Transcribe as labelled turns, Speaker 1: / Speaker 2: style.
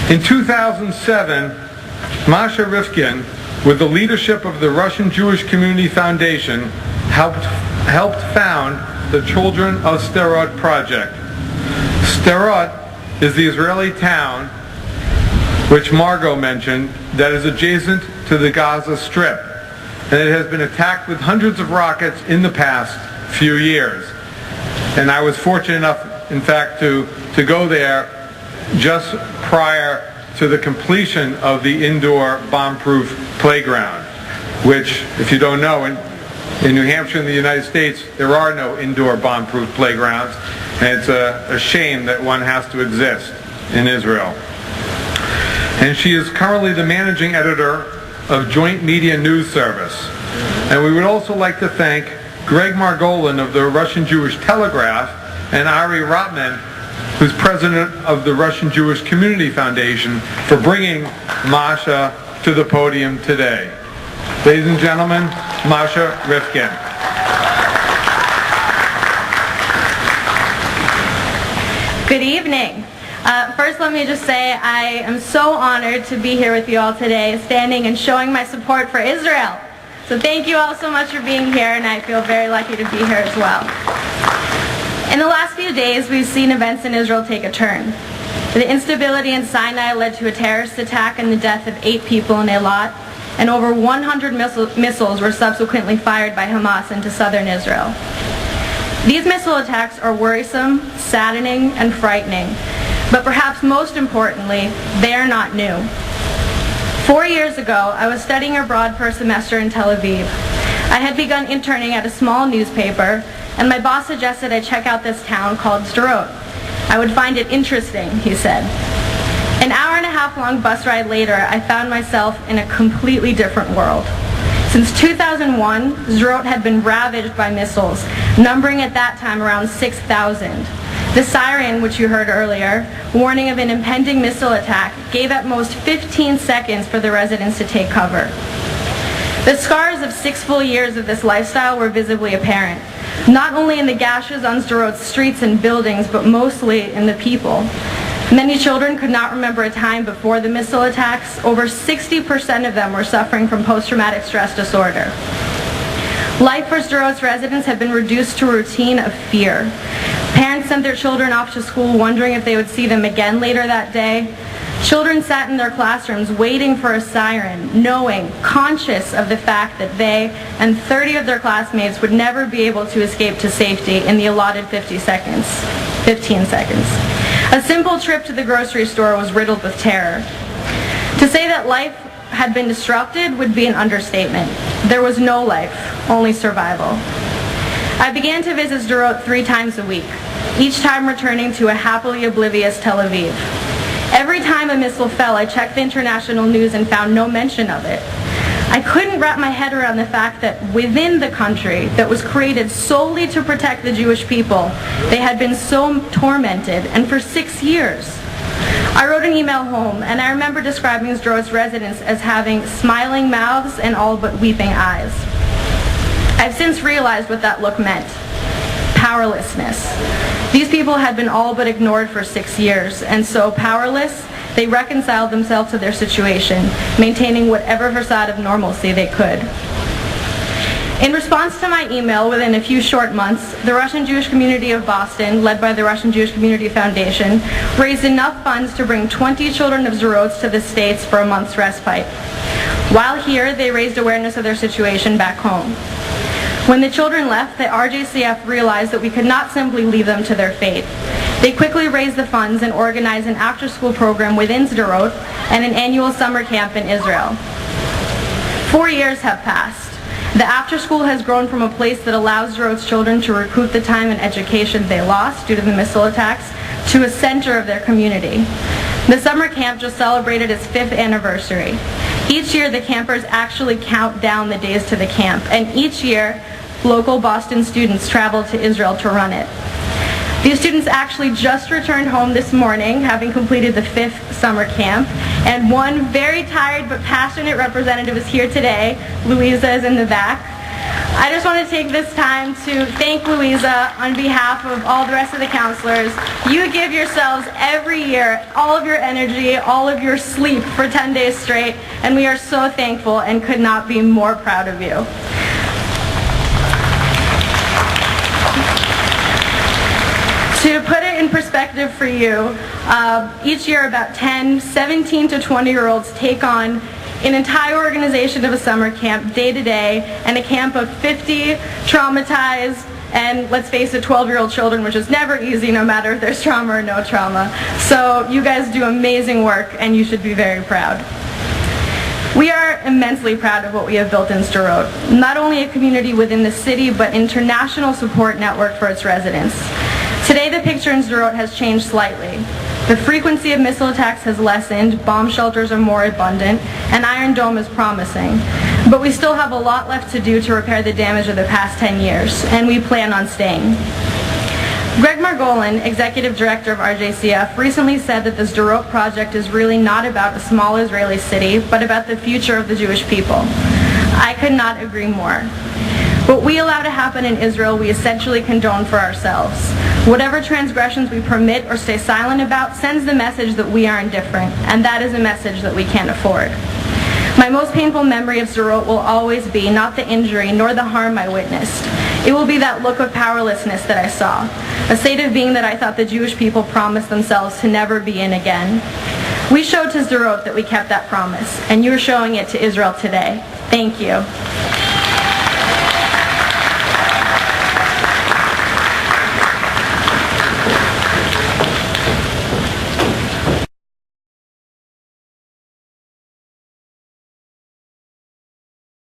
Speaker 1: In 2007, MashaLifkin, with the leadership of the Russian Jewish Community Foundation, helped found the Children of Sderot project. Sderot is the Israeli town, which Margot mentioned, that is adjacent to the Gaza Strip, and it has been attacked with hundreds of rockets in the past few years. And I was fortunate enough, in fact, to go there just prior to the completion of the indoor bomb-proof playground, which, if you don't know, in New Hampshire and the United States, there are no indoor bomb-proof playgrounds, and it's a shame that one has to exist in Israel. And she is currently the managing editor of Joint Media News Service. And we would also like to thank Greg Margolin of the Russian Jewish Telegraph and Ari Rotman, who's president of the Russian Jewish Community Foundation, for bringing Masha to the podium today. Ladies and gentlemen, MashaLifkin.
Speaker 2: Good evening. First, let me just say I am so honored to be here with you all today, standing and showing my support for Israel. So thank you all so much for being here, and I feel very lucky to be here as well. In the last few days, we've seen events in Israel take a turn. The instability in Sinai led to a terrorist attack and the death of 8 people in Eilat, and over 100 missiles were subsequently fired by Hamas into southern Israel. These missile attacks are worrisome, saddening, and frightening, but perhaps most importantly, they are not new. 4 years ago, I was studying abroad for a semester in Tel Aviv. I had begun interning at a small newspaper, and my boss suggested I check out this town called Sderot. I would find it interesting, he said. An hour-and-a-half-long bus ride later, I found myself in a completely different world. Since 2001, Sderot had been ravaged by missiles, numbering at that time around 6,000. The siren, which you heard earlier, warning of an impending missile attack, gave at most 15 seconds for the residents to take cover. The scars of 6 full years of this lifestyle were visibly apparent, not only in the gashes on Sderot's streets and buildings, but mostly in the people. Many children could not remember a time before the missile attacks. Over 60% of them were suffering from post-traumatic stress disorder. Life for Sderot's residents had been reduced to a routine of fear. Parents sent their children off to school wondering if they would see them again later that day. Children sat in their classrooms waiting for a siren, knowing, conscious of the fact that they and 30 of their classmates would never be able to escape to safety in the allotted 15 seconds. A simple trip to the grocery store was riddled with terror. To say that life had been disrupted would be an understatement. There was no life, only survival. I began to visit Sderot 3 times a week, each time returning to a happily oblivious Tel Aviv. Every time a missile fell, I checked the international news and found no mention of it. I couldn't wrap my head around the fact that within the country that was created solely to protect the Jewish people, they had been so tormented, and for 6 years. I wrote an email home, and I remember describing Sderot's residents as having smiling mouths and all but weeping eyes. I've since realized what that look meant. Powerlessness. These people had been all but ignored for 6 years, and so powerless, they reconciled themselves to their situation, maintaining whatever facade of normalcy they could. In response to my email, within a few short months, the Russian Jewish community of Boston, led by the Russian Jewish Community Foundation, raised enough funds to bring 20 children of Sderot to the States for a month's respite. While here, they raised awareness of their situation back home. When the children left, the RJCF realized that we could not simply leave them to their fate. They quickly raised the funds and organized an after-school program within Sderot and an annual summer camp in Israel. 4 years have passed. The after-school has grown from a place that allows Sderot's children to recoup the time and education they lost due to the missile attacks to a center of their community. The summer camp just celebrated its 5th anniversary. Each year, the campers actually count down the days to the camp, and each year, local Boston students travel to Israel to run it. These students actually just returned home this morning, having completed the 5th summer camp, and one very tired but passionate representative is here today. Louisa is in the back. I just want to take this time to thank Louisa on behalf of all the rest of the counselors. You give yourselves every year all of your energy, all of your sleep for 10 days straight, and we are so thankful and could not be more proud of you. To put it in perspective for you, each year about 17 to 20-year-olds take on an entire organization of a summer camp day to day, and a camp of 50 traumatized and, let's face it, 12-year-old children, which is never easy no matter if there's trauma or no trauma. So you guys do amazing work, and you should be very proud. We are immensely proud of what we have built in Sderot. Not only a community within the city, but international support network for its residents. Today the picture in Sderot has changed slightly. The frequency of missile attacks has lessened, bomb shelters are more abundant, and Iron Dome is promising. But we still have a lot left to do to repair the damage of the past 10 years, and we plan on staying. Greg Margolin, Executive Director of RJCF, recently said that the Sderot project is really not about a small Israeli city, but about the future of the Jewish people. I could not agree more. What we allow to happen in Israel, we essentially condone for ourselves. Whatever transgressions we permit or stay silent about sends the message that we are indifferent, and that is a message that we can't afford. My most painful memory of Sderot will always be not the injury nor the harm I witnessed. It will be that look of powerlessness that I saw, a state of being that I thought the Jewish people promised themselves to never be in again. We showed to Sderot that we kept that promise, and you're showing it to Israel today. Thank you.